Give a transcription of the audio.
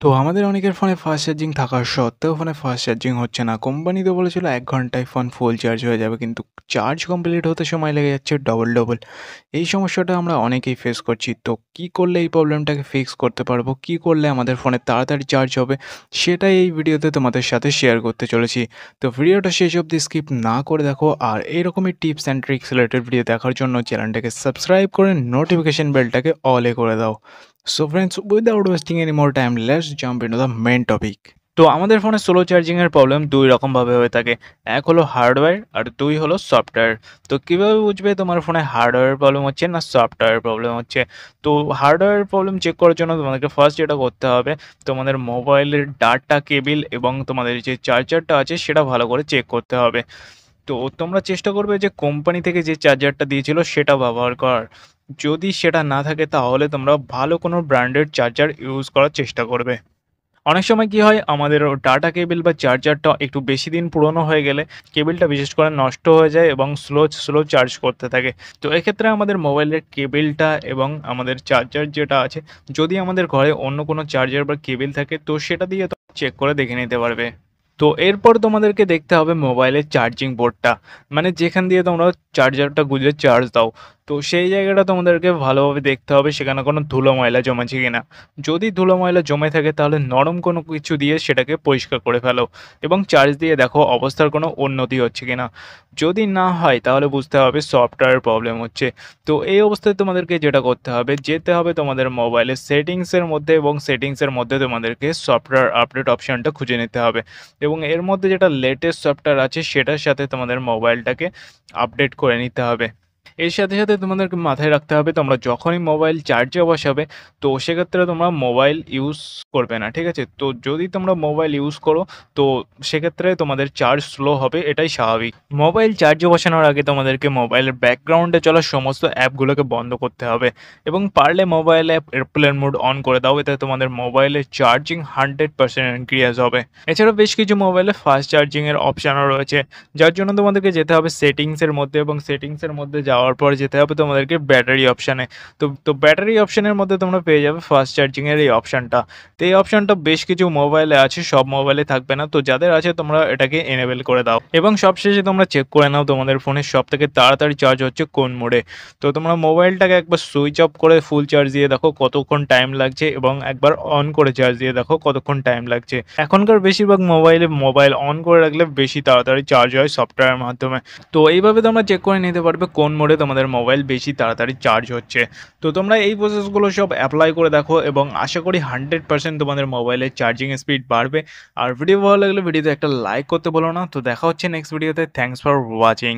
তো আমাদের অনেকের ফোনে ফাস্ট চার্জিং থাকা সত্ত্বেও ফোনে ফাস্ট চার্জিং হচ্ছে না। কোম্পানি তো বলেছিল ১ ঘন্টায় ফোন ফুল চার্জ হয়ে যাবে, কিন্তু চার্জ কমপ্লিট হতে সময় লেগে যাচ্ছে ডবল। এই সমস্যাটা আমরা অনেকেই ফেস করছি। তো কি করলে এই প্রবলেমটাকে ফিক্স করতে পারবো? কি করলে আমাদের ফোনে তাড়াতাড়ি চার্জ হবে? সেটাই এই ভিডিওতে তোমাদের সাথে শেয়ার করতে চলেছি। তো ভিডিওটা শেষ অবধি স্কিপ না করে দেখো, আর এইরকমই tips and tricks related video দেখার জন্য চ্যানেলটাকে সাবস্ক্রাইব করে নোটিফিকেশন বেলটাকে অলে করে দাও। So friends, without wasting any more time, let's jump into the main topic. তো আমাদের ফোনে স্লো চার্জিং এর প্রবলেম দুই রকম ভাবে হয়ে থাকে। এক হলো হার্ডওয়্যার আর দুই হলো সফটওয়্যার। তো কিভাবে বুঝবে তোমার ফোনে হার্ডওয়্যার প্রবলেম হচ্ছে না সফটওয়্যার প্রবলেম হচ্ছে? তো হার্ডওয়্যার প্রবলেম চেক করার জন্য তোমাদেরকে ফার্স্ট যেটা করতে হবে, তোমাদের মোবাইলের ডাটা কেবিল এবং তোমাদের যে চার্জারটা আছে সেটা ভালো করে চেক করতে হবে। তো তোমরা চেষ্টা করবে যে কোম্পানি থেকে যে চার্জারটা দিয়েছিল সেটা ব্যবহার করার। যদি সেটা না থাকে তাহলে তোমরা ভালো কোনো ব্র্যান্ডের চার্জার ইউজ করার চেষ্টা করবে। অনেক সময় কি হয়, আমাদের ডাটা কেবল বা চার্জারটা একটু বেশি দিন পুরনো হয়ে গেলে কেবলটা বিশেষ করে নষ্ট হয়ে যায় এবং স্লো চার্জ করতে থাকে। তো এক্ষেত্রে আমাদের মোবাইলের কেবলটা এবং আমাদের চার্জার যেটা আছে, যদি আমাদের ঘরে অন্য কোনো চার্জার বা কেবল থাকে তো সেটা দিয়ে চেক করে দেখে নিতে পারবে। তো এরপর তোমাদেরকে দেখতে হবে মোবাইলের চার্জিং বোর্ডটা, মানে যেখান দিয়ে তোমরা চার্জারটা গুঁজে চার্জ দাও। তো সেই জায়গাটা তোমাদেরকে ভালোভাবে দেখতে হবে সেখানে কোনো ধুলো ময়লা জমেছে কিনা। যদি ধুলো ময়লা জমে থাকে তাহলে নরম কোনো কিছু দিয়ে সেটাকে পরিষ্কার করে ফেলো এবং চার্জ দিয়ে দেখো অবস্থার কোনো উন্নতি হচ্ছে কিনা। যদি না হয় তাহলে বুঝতে হবে সফটওয়্যার প্রবলেম হচ্ছে। তো এই অবস্থায় তোমাদেরকে যেটা করতে হবে, যেতে হবে তোমাদের মোবাইলের সেটিংসের মধ্যে এবং সেটিংসের মধ্যে তোমাদেরকে সফটওয়্যার আপডেট অপশনটা খুঁজে নিতে হবে এবং এর মধ্যে যেটা লেটেস্ট সফটওয়্যার আছে সেটার সাথে তোমাদের মোবাইলটাকে আপডেট করে নিতে হবে। এর সাথে তোমাদেরকে মাথায় রাখতে হবে, তোমরা যখনই মোবাইল চার্জে বসাবে তো সেক্ষেত্রে তোমরা মোবাইল ইউজ করবে না, ঠিক আছে? তো যদি তোমরা মোবাইল ইউজ করো তো সেক্ষেত্রে তোমাদের চার্জ স্লো হবে, এটাই স্বাভাবিক। মোবাইল চার্জে বসানোর আগে তোমাদেরকে মোবাইলের ব্যাকগ্রাউন্ডে চলা সমস্ত অ্যাপগুলোকে বন্ধ করতে হবে এবং পারলে mobile app airplane mode on করে দাও, এতে তোমাদের মোবাইলের চার্জিং 100% ইনক্রিজ হবে। এছাড়াও বেশ কিছু মোবাইলে ফাস্ট চার্জিংয়ের অপশানও রয়েছে, যার জন্য তোমাদেরকে যেতে হবে সেটিংসের মধ্যে এবং সেটিংসের মধ্যে যাওয়ার পর যেতে হবে তোমাদেরকে ব্যাটারি অপশানে। তো ব্যাটারি অপশানের মধ্যে তোমরা পেয়ে যাবে ফাস্ট চার্জিংয়ের এই অপশানটা। তো এই অপশানটা বেশ কিছু মোবাইলে আছে, সব মোবাইলে থাকবে না। তো যাদের আছে তোমরা এটাকে এনেবেল করে দাও এবং সবশেষে তোমরা চেক করে নাও তোমাদের ফোনের সবথেকে তাড়াতাড়ি চার্জ হচ্ছে কোন মোডে। তো তোমরা মোবাইলটাকে একবার সুইচ অফ করে ফুল চার্জ দিয়ে দেখো কতক্ষণ টাইম লাগছে এবং একবার অন করে চার্জ দিয়ে দেখো কতক্ষণ টাইম লাগছে। এখনকার বেশিরভাগ মোবাইলে মোবাইল অন করে রাখলে বেশি তাড়াতাড়ি চার্জ হয় সফটওয়্যারের মাধ্যমে। তো এইভাবে তোমরা চেক করে নিতে পারবে কোন মোডে তোমাদের মোবাইল বেশি তাড়াতাড়ি চার্জ হচ্ছে। তো তোমরা এই প্রসেসগুলো সব অ্যাপ্লাই করে দেখো এবং আশা করি 100% তোমাদের মোবাইলের চার্জিং স্পিড বাড়বে। আর ভিডিও ভালো লাগলে ভিডিওতে একটা লাইক করতে বলো না। তো দেখা হচ্ছে নেক্সট ভিডিওতে। Thanks for watching.